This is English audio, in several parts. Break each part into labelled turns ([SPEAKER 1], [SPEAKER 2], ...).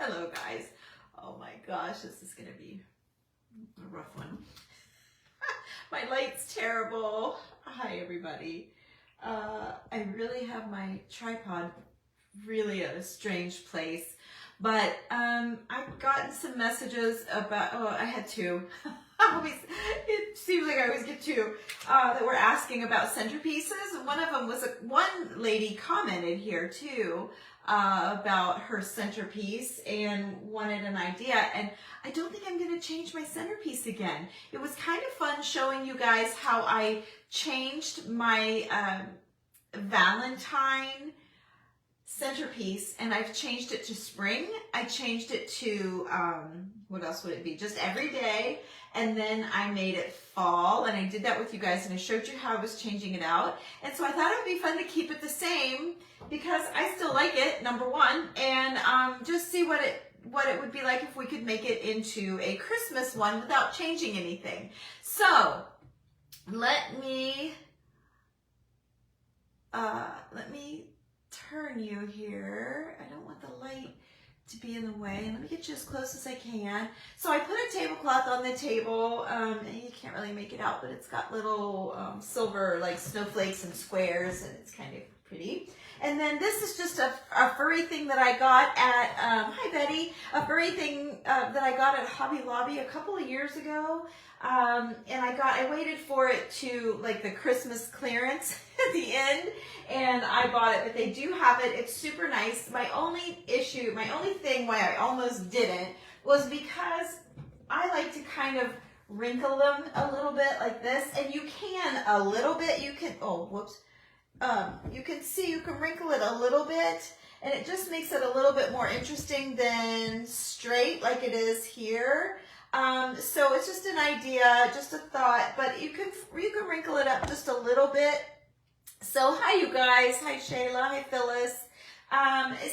[SPEAKER 1] Hello guys. Oh my gosh, this is gonna be a rough one. My light's terrible. Hi everybody. I really have my tripod really at a strange place, but I've gotten some messages about, I had two. It seems like I always get two that were asking about centerpieces. One of them was one lady commented here too about her centerpiece and wanted an idea, and I don't think I'm going to change my centerpiece again. It was kind of fun showing you guys how I changed my Valentine centerpiece, and I've changed it to spring. I changed it to what else would it be, just every day, and then I made it fall, and I did that with you guys, and I showed you how I was changing it out. And so I thought it would be fun to keep it the same because I still like it, number one, and just see what it would be like if we could make it into a Christmas one without changing anything. So let me turn you here. I don't want the light to be in the way. Let me get you as close as I can. So I put a tablecloth on the table, and you can't really make it out, but it's got little silver like snowflakes and squares, and it's kind of pretty. And then this is just a furry thing that I got at, hi Betty, a furry thing that I got at Hobby Lobby a couple of years ago. And I waited for it to like the Christmas clearance at the end, and I bought it, but they do have it. It's super nice. My only thing why I almost didn't was because I like to kind of wrinkle them a little bit like this, and you can a little bit, you can, oh, whoops. You can see, you can wrinkle it a little bit, and it just makes it a little bit more interesting than straight like it is here. So it's just an idea, just a thought, but you can wrinkle it up just a little bit. So hi you guys, hi Shayla, hi Phyllis.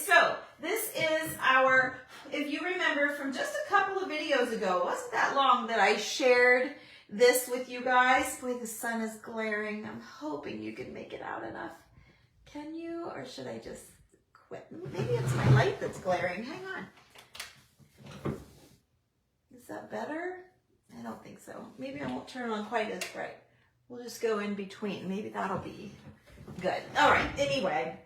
[SPEAKER 1] So this is our, if you remember from just a couple of videos ago, it wasn't that long that I shared this with you guys. Boy, the sun is glaring. I'm hoping you can make it out enough. Can you, or should I just quit? Maybe it's my light that's glaring. Hang on. Is that better? I don't think so. Maybe I won't turn on quite as bright. We'll just go in between. Maybe that'll be good. All right, anyway.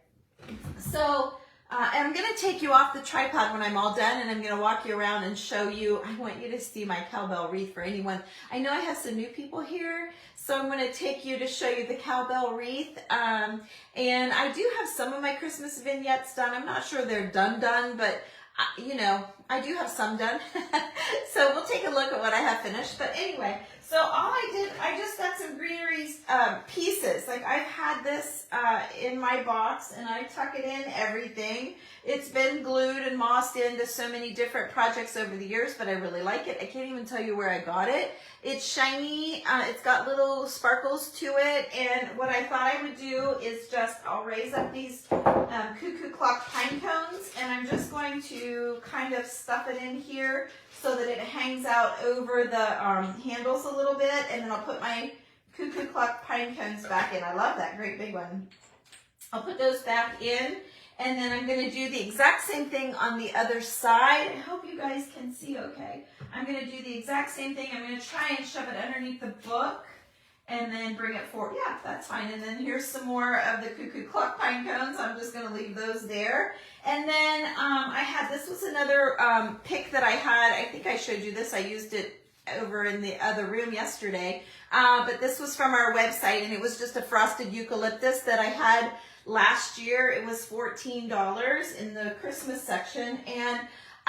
[SPEAKER 1] So I'm going to take you off the tripod when I'm all done, and I'm going to walk you around and show you. I want you to see my cowbell wreath for anyone. I know I have some new people here, so I'm going to take you to show you the cowbell wreath. And I do have some of my Christmas vignettes done. I'm not sure they're done, but you know, I do have some done. So we'll take a look at what I have finished. But anyway, so all I did, I just got some greeneries pieces. Like I've had this in my box, and I tuck it in everything. It's been glued and mossed into so many different projects over the years, but I really like it. I can't even tell you where I got it. It's shiny. It's got little sparkles to it. And what I thought I would do is just, I'll raise up these cuckoo clock pine cones, and I'm just going to kind of stuff it in here so that it hangs out over the handles a little bit, and then I'll put my cuckoo clock pine cones back in. I love that great big one. I'll put those back in, and then I'm going to do the exact same thing on the other side. I hope you guys can see okay. I'm going to do the exact same thing. I'm going to try and shove it underneath the book and then bring it forward. Yeah, that's fine. And then here's some more of the cuckoo clock pine cones. I'm just going to leave those there. And then this was another pick that I had. I think I showed you this. I used it over in the other room yesterday. But this was from our website, and it was just a frosted eucalyptus that I had last year. It was $14 in the Christmas section, and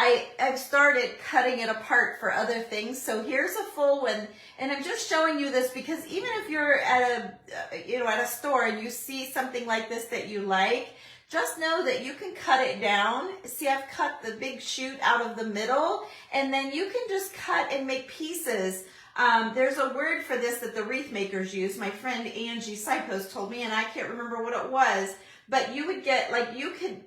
[SPEAKER 1] I've started cutting it apart for other things. So here's a full one, and I'm just showing you this because even if you're at a store and you see something like this that you like, just know that you can cut it down. See, I've cut the big shoot out of the middle, and then you can just cut and make pieces. There's a word for this that the wreath makers use. My friend Angie Sipos told me, and I can't remember what it was, but you would get, like, you could,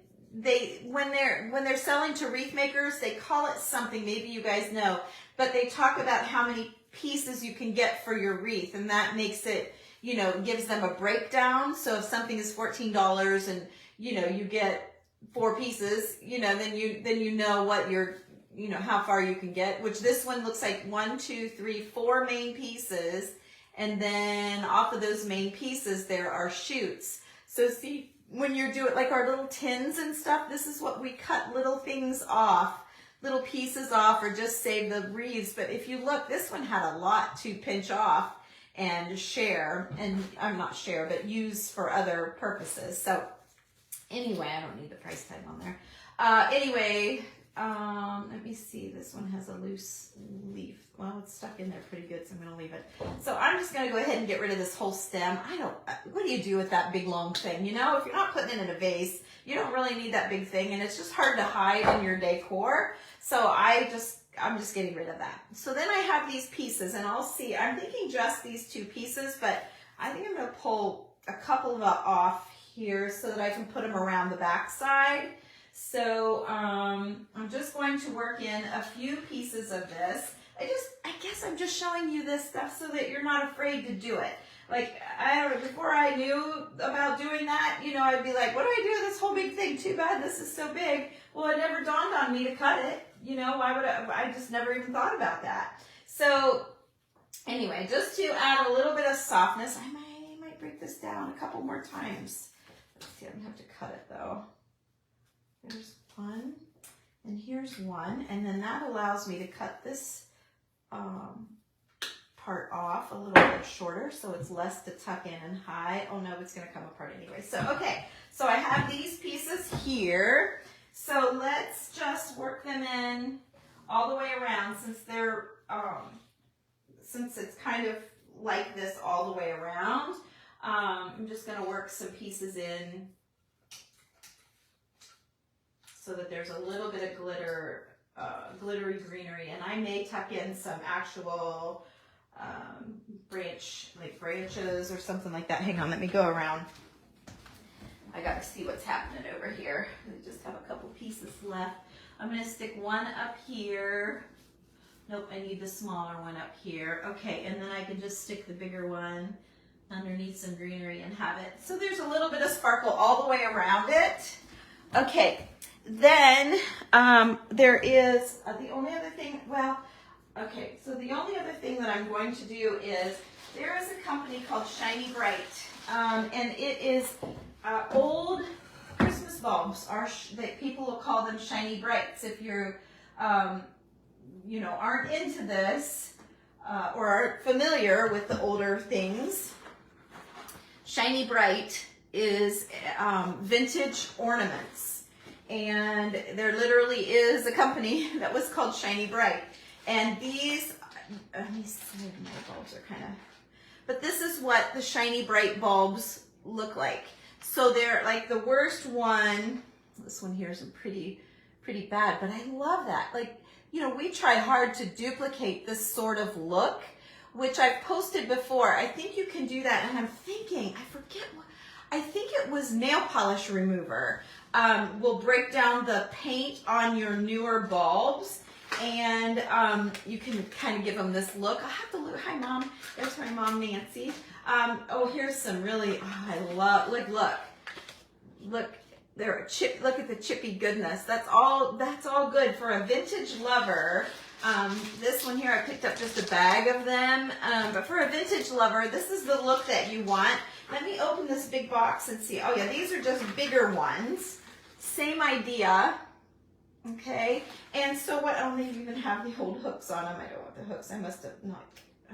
[SPEAKER 1] when they're selling to wreath makers, they call it something, maybe you guys know, but they talk about how many pieces you can get for your wreath, and that makes it, you know, gives them a breakdown. So if something is $14 and, you know, you get 4 pieces, you know, then you know what you're, you know, how far you can get, which this one looks like 1, 2, 3, 4 main pieces. And then off of those main pieces, there are shoots. So see, when you're doing like our little tins and stuff, this is what we cut little things off, little pieces off, or just save the wreaths. But if you look, this one had a lot to pinch off and share, and I'm not share, but use for other purposes. So anyway, I don't need the price tag on there. Anyway, let me see. This one has a loose leaf. Well, it's stuck in there pretty good, so I'm going to leave it. So I'm just going to go ahead and get rid of this whole stem. What do you do with that big long thing? You know, if you're not putting it in a vase, you don't really need that big thing, and it's just hard to hide in your decor. So I'm just getting rid of that. So then I have these pieces, and I'll see. I'm thinking just these 2 pieces, but I think I'm going to pull a couple of off here so that I can put them around the back side. So I'm just going to work in a few pieces of this. I guess I'm just showing you this stuff so that you're not afraid to do it. Like, before I knew about doing that, you know, I'd be like, what do I do with this whole big thing? Too bad this is so big. Well, it never dawned on me to cut it. You know, why would I just never even thought about that. So anyway, just to add a little bit of softness, I might break this down a couple more times. Let's see, I'm gonna have to cut it though. There's one, and here's one, and then that allows me to cut this part off a little bit shorter, so it's less to tuck in and hide. Oh no, it's gonna come apart anyway. So, okay, so I have these pieces here. So let's just work them in all the way around, since they're, since it's kind of like this all the way around. I'm just gonna work some pieces in so that there's a little bit of glitter, glittery greenery, and I may tuck in some actual branches or something like that. Hang on, let me go around. I got to see what's happening over here. I just have a couple pieces left. I'm going to stick one up here. Nope, I need the smaller one up here. Okay, and then I can just stick the bigger one underneath some greenery and have it. So there's a little bit of sparkle all the way around it. Okay, then there is the only other thing, okay, so the only other thing that I'm going to do is there is a company called Shiny Bright, and it is old Christmas bulbs. That people will call them Shiny Brights. If you're, you know, aren't into this or aren't familiar with the older things, Shiny Bright is vintage ornaments, and there literally is a company that was called Shiny Bright. And these, let me see, my bulbs are kind of, but this is what the Shiny Bright bulbs look like. So they're like the worst one. This one here is pretty bad, but I love that. Like, you know, we tried hard to duplicate this sort of look, which I've posted before. I think you can do that, and I'm thinking, I think it was nail polish remover. Will break down the paint on your newer bulbs, and you can kind of give them this look. I'll have to look. Hi, Mom. There's my mom, Nancy. Oh, here's some really, I love, look, they're a chip, look at the chippy goodness. That's all good for a vintage lover. This one here, I picked up just a bag of them, but for a vintage lover, this is the look that you want. Let me open this big box and see. Oh yeah, these are just bigger ones. Same idea. Okay, and so what, oh, they even have the old hooks on them. I don't want the hooks. I must have not,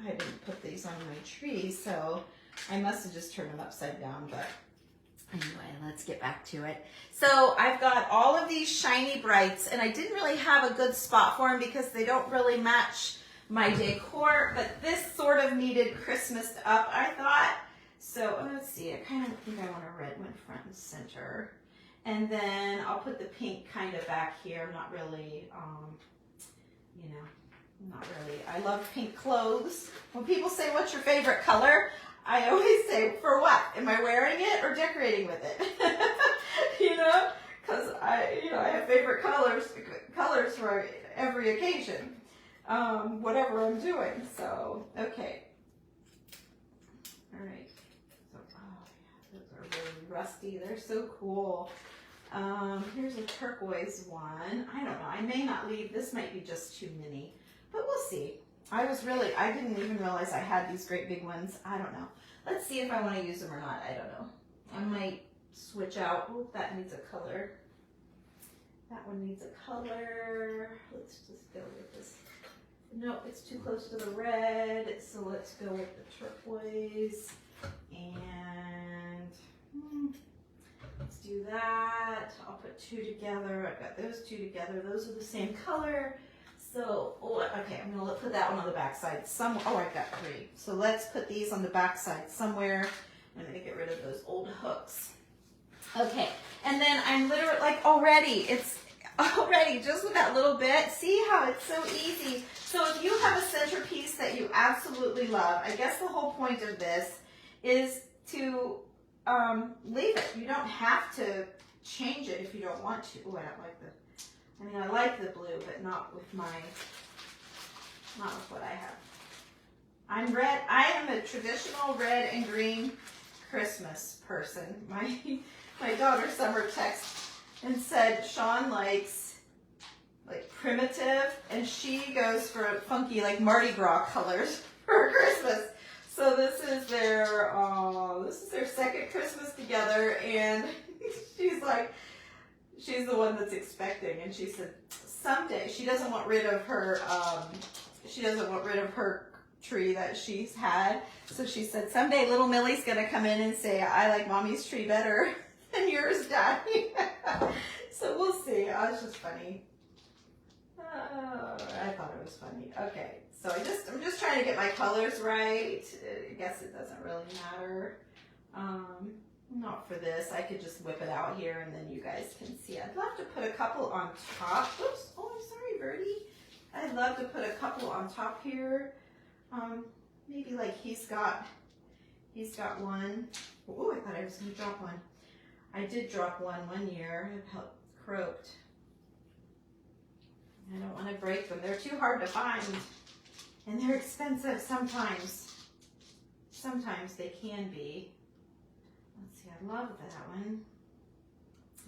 [SPEAKER 1] I didn't put these on my tree, so I must have just turned them upside down, but anyway, let's get back to it. So I've got all of these Shiny Brights, and I didn't really have a good spot for them because they don't really match my decor, but this sort of needed Christmased up, I thought. So let's see, I kind of think I want a red one front and center. And then I'll put the pink kind of back here. Not really, you know, not really. I love pink clothes. When people say, what's your favorite color? I always say, for what? Am I wearing it or decorating with it? You know, because I have favorite colors for every occasion, whatever I'm doing. So, okay. All right. So, oh yeah, those are really rusty. They're so cool. Here's a turquoise one. I don't know. I may not leave. This might be just too mini, but we'll see. I didn't even realize I had these great big ones. I don't know. Let's see if I want to use them or not. I don't know. I might switch out. Oh, that needs a color. That one needs a color. Let's just go with this. No, it's too close to the red. So let's go with the turquoise. And let's do that. I'll put two together. I've got those two together. Those are the same color. So, okay, I'm gonna put that one on the back side. I've got three. So let's put these on the back side somewhere. I'm gonna get rid of those old hooks. Okay, and then I'm literally, like, it's already just with that little bit. See how it's so easy. So if you have a centerpiece that you absolutely love, I guess the whole point of this is to leave it. You don't have to change it if you don't want to. Oh, I don't like I like the blue, but not with what I have. I am a traditional red and green Christmas person. My daughter Summer texted and said Sean likes like primitive, and she goes for funky like Mardi Gras colors for Christmas. So this is their second Christmas together, and she's the one that's expecting, and she said someday she doesn't want rid of her tree that she's had. So she said someday little Millie's gonna come in and say, I like mommy's tree better than yours, Daddy. So we'll see. Oh, it's just funny. I thought it was funny. Okay, so I'm just trying to get my colors right. I guess it doesn't really matter. Not for this. I could just whip it out here and then you guys can see. I'd love to put a couple on top. Oops. Oh, I'm sorry, Birdie. I'd love to put a couple on top here. Maybe like he's got one. Oh, I thought I was going to drop one. I did drop one year. It croaked. I don't want to break them. They're too hard to find. And they're expensive sometimes. Sometimes they can be. Let's see, I love that one.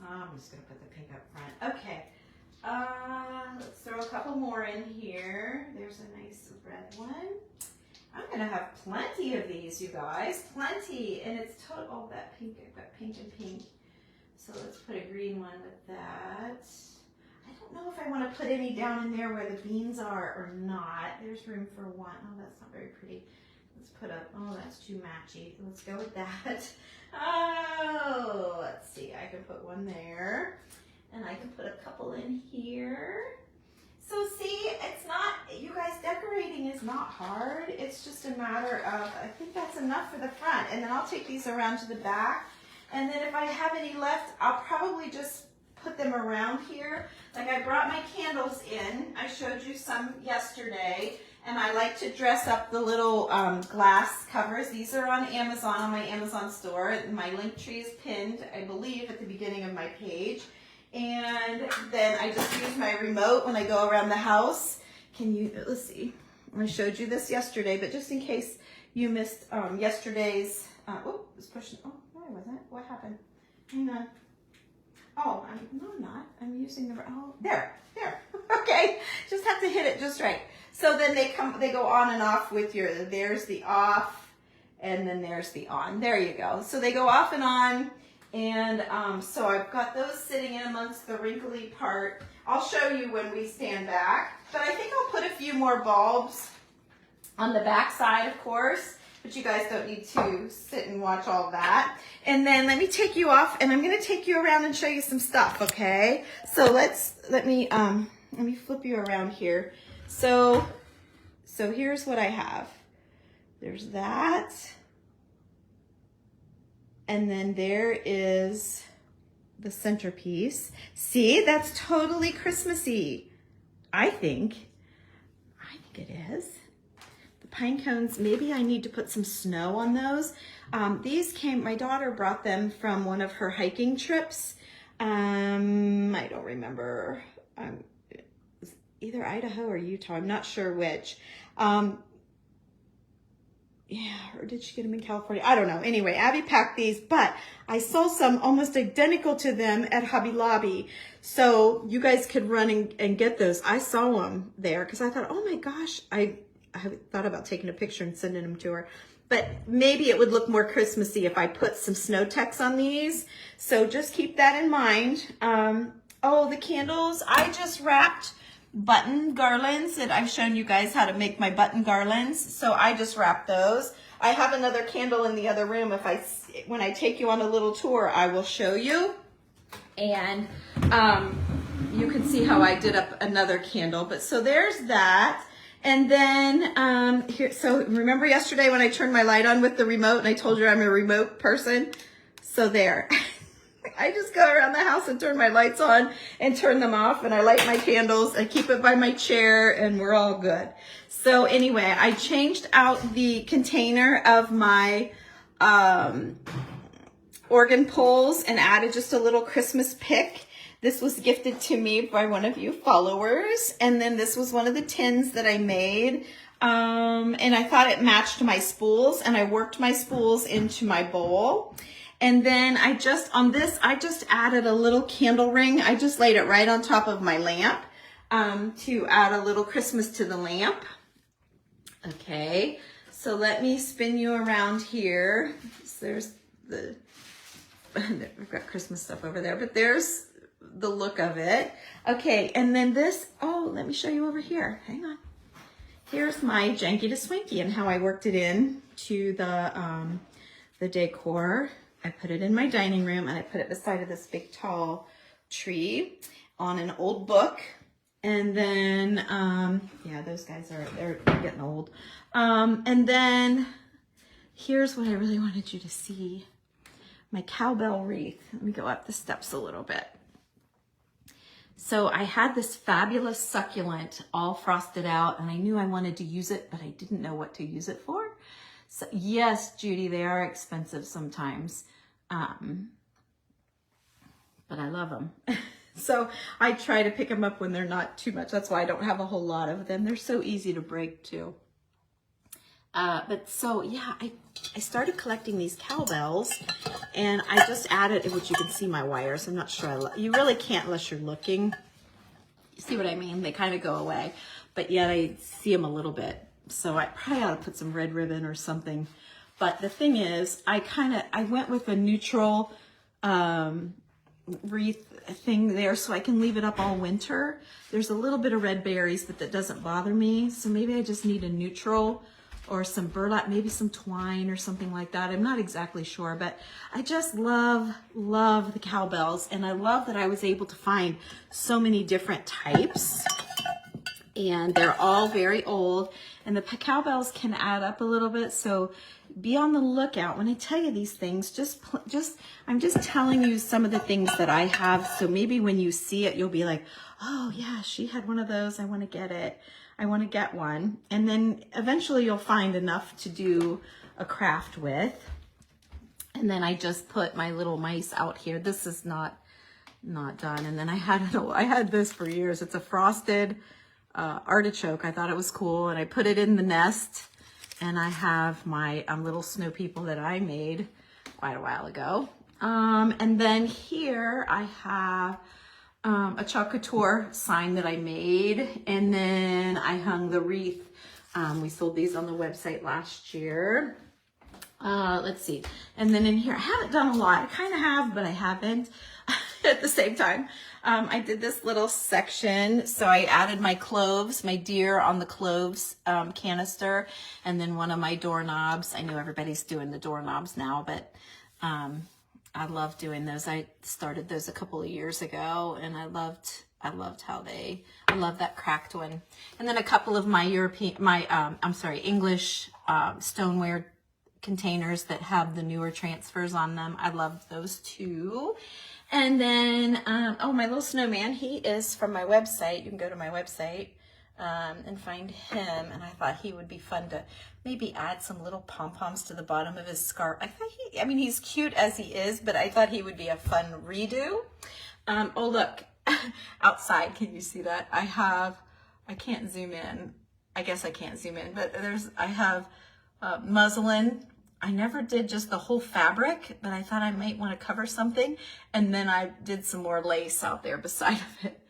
[SPEAKER 1] I'm just going to put the pink up front. Okay. Let's throw a couple more in here. There's a nice red one. I'm going to have plenty of these, you guys. Plenty. And it's total, that pink, I've got pink and pink. So let's put a green one with that. I don't know if I want to put any down in there where the beans are or not. There's room for one. Oh, that's not very pretty. Let's put oh, that's too matchy. Let's go with that. Oh, let's see. I can put one there. And I can put a couple in here. So see, it's not, you guys, decorating is not hard. It's just a matter of, I think that's enough for the front. And then I'll take these around to the back. And then if I have any left, I'll probably just put them around here. Like I brought my candles in. I showed you some yesterday. And I like to dress up the little glass covers. These are on Amazon, on my Amazon store. My link tree is pinned, I believe, at the beginning of my page. And then I just use my remote when I go around the house. Let's see. I showed you this yesterday, but just in case you missed yesterday's, it was pushing, oh, no, I wasn't. What happened? Hang on. Oh, no, I'm not. I'm using there. Okay, just have to hit it just right. So then they go on and off with there's the off, and then there's the on. There you go. So they go off and on. And so I've got those sitting in amongst the wrinkly part. I'll show you when we stand back. But I think I'll put a few more bulbs on the back side, of course. But you guys don't need to sit and watch all that. And then let me take you off, and I'm going to take you around and show you some stuff, okay? So let me flip you around here. So here's what I have. There's that. And then there is the centerpiece. See, that's totally Christmassy. I think it is. The pine cones, maybe I need to put some snow on those. My daughter brought them from one of her hiking trips. I don't remember. It was either Idaho or Utah. I'm not sure which. Yeah, or did she get them in California? I don't know. Anyway, Abby packed these, but I saw some almost identical to them at Hobby Lobby. So you guys could run and get those. I saw them there because I thought, oh my gosh, I thought about taking a picture and sending them to her. But maybe it would look more Christmassy if I put some snow text on these. So just keep that in mind. Oh, the candles, I just wrapped button garlands, and I've shown you guys how to make my button garlands. So I just wrapped those. I have another candle in the other room. When I take you on a little tour, I will show you. And you can see how I did up another candle. But so there's that. And then here, so remember yesterday when I turned my light on with the remote and I told you I'm a remote person? So there. I just go around the house and turn my lights on and turn them off, and I light my candles. I keep it by my chair, and we're all good. So anyway, I changed out the container of my organ poles and added just a little Christmas pick. This was gifted to me by one of you followers, and then this was one of the tins that I made. And I thought it matched my spools, and I worked my spools into my bowl. And then I just added a little candle ring. I just laid it right on top of my lamp to add a little Christmas to the lamp. Okay, so let me spin you around here. So there's we've got Christmas stuff over there, but there's the look of it. Okay, and then this, oh, let me show you over here. Hang on. Here's my janky to swanky and how I worked it in to the decor. I put it in my dining room, and I put it beside of this big tall tree on an old book. And then, yeah, those guys they're getting old. And then here's what I really wanted you to see. My cowbell wreath. Let me go up the steps a little bit. So I had this fabulous succulent all frosted out, and I knew I wanted to use it, but I didn't know what to use it for. So, yes, Judy, they are expensive sometimes, but I love them. So I try to pick them up when they're not too much. That's why I don't have a whole lot of them. They're so easy to break too. But so, yeah, I started collecting these cowbells, and I just added, which you can see my wires. I'm not sure. You really can't unless you're looking. You see what I mean? They kind of go away, but yet I see them a little bit. So I probably ought to put some red ribbon or something. But the thing is, I went with a neutral wreath thing there so I can leave it up all winter. There's a little bit of red berries, but that doesn't bother me. So maybe I just need a neutral or some burlap, maybe some twine or something like that. I'm not exactly sure, but I just love the cowbells. And I love that I was able to find so many different types. And they're all very old, and the cowbells can add up a little bit, so be on the lookout. When I tell you these things, I'm just telling you some of the things that I have, so maybe when you see it, you'll be like, oh yeah, she had one of those, I want to get it, I want to get one. And then eventually you'll find enough to do a craft with. And then I just put my little mice out here. This is not done. And then I had this for years. It's a frosted artichoke. I thought it was cool, and I put it in the nest, and I have my little snow people that I made quite a while ago. And then here I have a chocateur sign that I made, and then I hung the wreath. We sold these on the website last year. Let's see. And then in here, I haven't done a lot. I kind of have, but I haven't at the same time. I did this little section. So I added my cloves, my deer on the cloves canister, and then one of my doorknobs. I know everybody's doing the doorknobs now, but I love doing those. I started those a couple of years ago, and I loved how I love that cracked one. And then a couple of my English stoneware containers that have the newer transfers on them. I loved those too. And then, oh, my little snowman, he is from my website. You can go to my website and find him. And I thought he would be fun to maybe add some little pom-poms to the bottom of his scarf. I mean, he's cute as he is, but I thought he would be a fun redo. Oh, look, outside, can you see that? I can't zoom in. I guess I can't zoom in, but I have
[SPEAKER 2] muslin. I never did just the whole fabric, but I thought I might want to cover something. And then I did some more lace out there beside of it.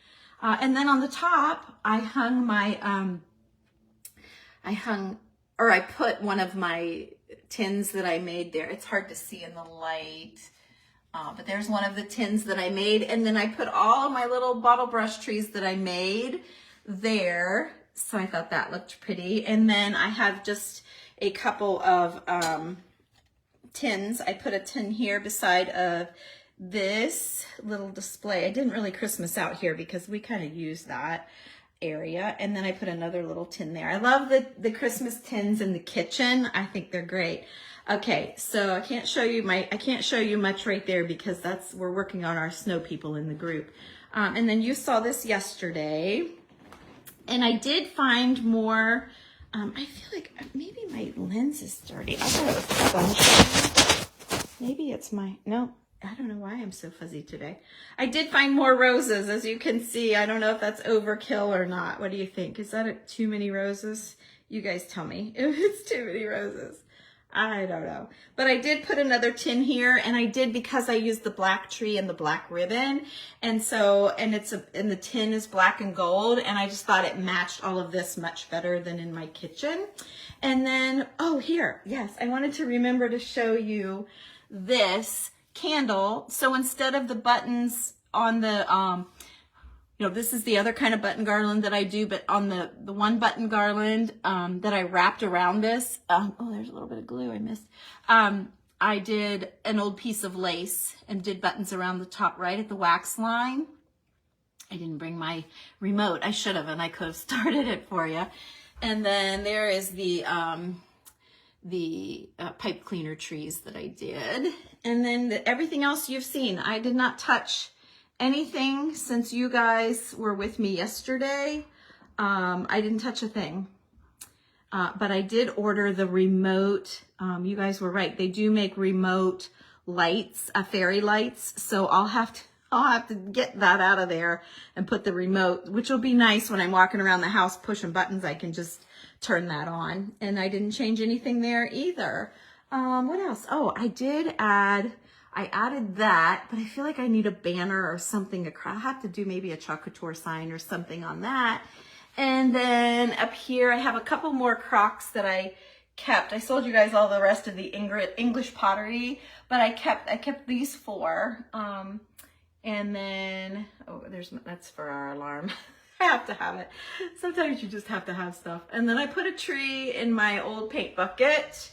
[SPEAKER 2] And then on the top, I hung my, I put one of my tins that I made there. It's hard to see in the light, but there's one of the tins that I made. And then I put all of my little bottle brush trees that I made there. So I thought that looked pretty. And then I have just a couple of tins. I put a tin here beside of this little display. I didn't really Christmas out here because we kind of used that area. And then I put another little tin there. I love the Christmas tins in the kitchen. I think they're great. Okay, so I can't show you much right there because we're working on our snow people in the group. And then you saw this yesterday. And I did find more. I feel like maybe my lens is dirty. I thought it was sunshine. Maybe it's no, I don't know why I'm so fuzzy today. I did find more roses, as you can see. I don't know if that's overkill or not. What do you think? Is that too many roses? You guys tell me if it's too many roses. I don't know. But I did put another tin here, and I did because I used the black tree and the black ribbon. And so, and the tin is black and gold, and I just thought it matched all of this much better than in my kitchen. And then, oh, here, yes, I wanted to remember to show you this candle. So instead of the buttons on the, this is the other kind of button garland that I do, but on the one button garland that I wrapped around this, oh, there's a little bit of glue I missed. I did an old piece of lace and did buttons around the top right at the wax line. I didn't bring my remote. I should have, and I could have started it for you. And then there is the pipe cleaner trees that I did. And then everything else you've seen. I did not touch anything since you guys were with me yesterday. I didn't touch a thing. But I did order the remote. You guys were right. They do make remote lights, fairy lights. So I'll have to get that out of there and put the remote, which will be nice when I'm walking around the house pushing buttons. I can just turn that on. And I didn't change anything there either. What else? Oh, I added that, but I feel like I need a banner or something. I'll have to do maybe a chocolate sign or something on that. And then up here, I have a couple more crocks that I kept. I sold you guys all the rest of the English pottery, but I kept these four. And then, oh, that's for our alarm. I have to have it. Sometimes you just have to have stuff. And then I put a tree in my old paint bucket.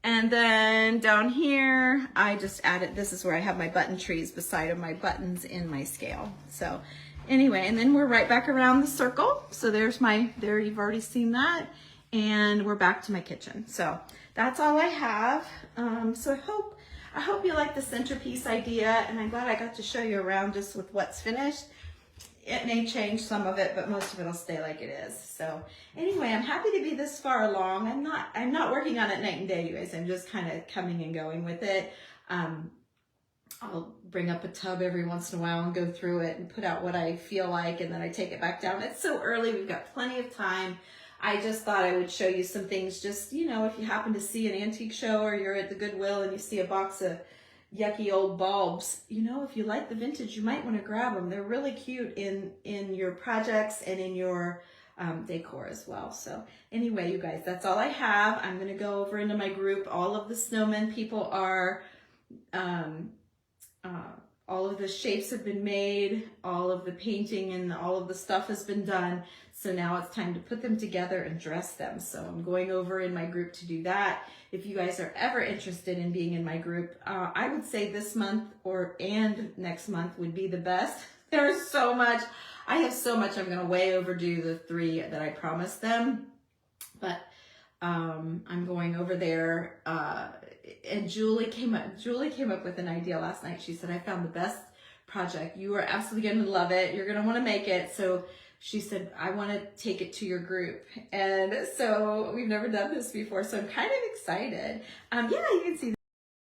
[SPEAKER 2] And then down here, I just added, this is where I have my button trees beside of my buttons in my scale. So anyway, and then we're right back around the circle. So there you've already seen that. And we're back to my kitchen. So that's all I have. So I hope you like the centerpiece idea, and I'm glad I got to show you around just with what's finished. It may change some of it, but most of it will stay like it is. So anyway, I'm happy to be this far along. I'm not working on it night and day, you guys. I'm just kind of coming and going with it. I'll bring up a tub every once in a while and go through it and put out what I feel like, and then I take it back down. It's so early. We've got plenty of time. I just thought I would show you some things. Just, if you happen to see an antique show or you're at the Goodwill and you see a box of yucky old bulbs, if you like the vintage, you might want to grab them. They're really cute in your projects and in your decor as well. So anyway, you guys, that's all I have. I'm going to go over into my group. All of the snowmen people are, all of the shapes have been made, all of the painting and all of the stuff has been done. So now it's time to put them together and dress them. So I'm going over in my group to do that. If you guys are ever interested in being in my group, I would say this month and next month would be the best. There's so much. I have so much. I'm going to way overdo the 3 that I promised them. But I'm going over there. And Julie came up with an idea last night. She said, I found the best project. You are absolutely going to love it. You're going to want to make it. So she said, I want to take it to your group. And so we've never done this before. So I'm kind of excited. Yeah, you can see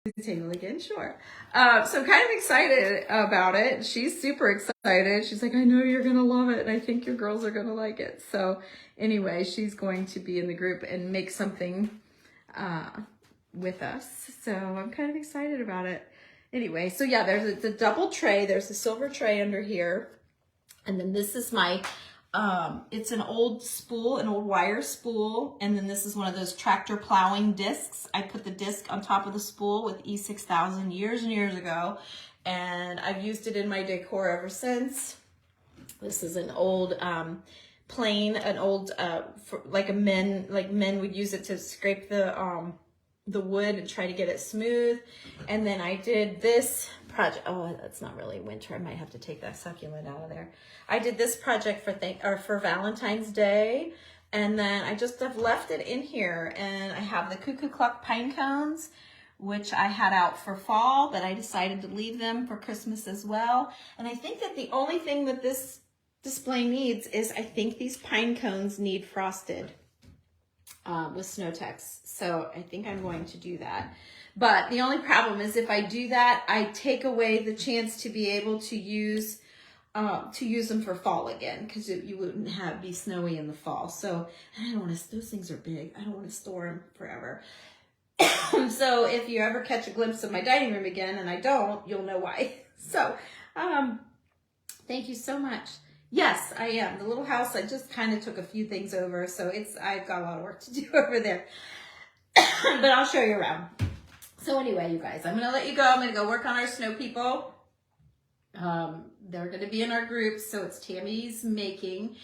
[SPEAKER 2] the table again. Sure. So I'm kind of excited about it. She's super excited. She's like, I know you're going to love it. And I think your girls are going to like it. So anyway, she's going to be in the group and make something with us. So I'm kind of excited about it. Anyway, so yeah, there's a double tray. There's a silver tray under here. And then this is my, it's an old spool, an old wire spool. And then this is one of those tractor plowing discs. I put the disc on top of the spool with E6000 years and years ago. And I've used it in my decor ever since. This is an old plane, an old, like men would use it to scrape the wood and try to get it smooth. And then I did this project. Oh, that's not really winter. I might have to take that succulent out of there. I did this project for Valentine's Day. And then I just have left it in here. And I have the Cuckoo Clock pine cones, which I had out for fall, but I decided to leave them for Christmas as well. And I think that the only thing that this display needs is, I think these pine cones need frosted with Snow Tex. So I think I'm going to do that. But the only problem is if I do that, I take away the chance to be able to use them for fall again, because you wouldn't be snowy in the fall. So I don't want to, those things are big. I don't want to store them forever. So if you ever catch a glimpse of my dining room again, and I don't, you'll know why. So thank you so much. Yes, I am. The little house, I just kind of took a few things over, so I've got a lot of work to do over there. But I'll show you around. So anyway, you guys, I'm going to let you go. I'm going to go work on our snow people. They're going to be in our group, so it's Tammy's Making.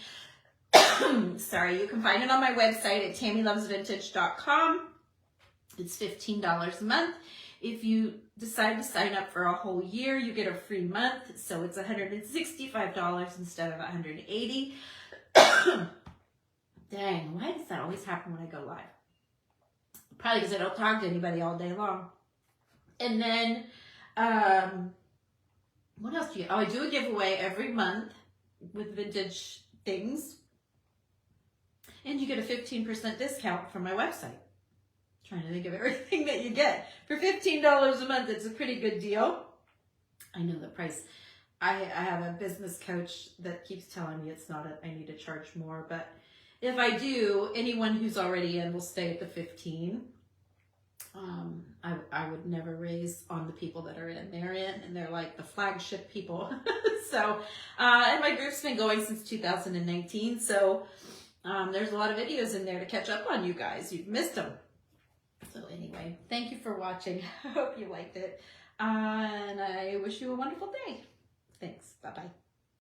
[SPEAKER 2] Sorry, you can find it on my website at tammylovesvintage.com. It's $15 a month. If you decide to sign up for a whole year, you get a free month. So it's $165 instead of $180. Dang, why does that always happen when I go live? Probably because I don't talk to anybody all day long. And then, what else do you, I do a giveaway every month with vintage things. And you get a 15% discount from my website. Trying to think of everything that you get for $15 a month. It's a pretty good deal. I know the price. I have a business coach that keeps telling me it's not I need to charge more, but if I do, anyone who's already in will stay at the 15. I would never raise on the people that are in. They're in, and they're like the flagship people. So, and my group's been going since 2019. So there's a lot of videos in there to catch up on, you guys. You've missed them. So anyway, thank you for watching. I hope you liked it. And I wish you a wonderful day. Thanks. Bye-bye.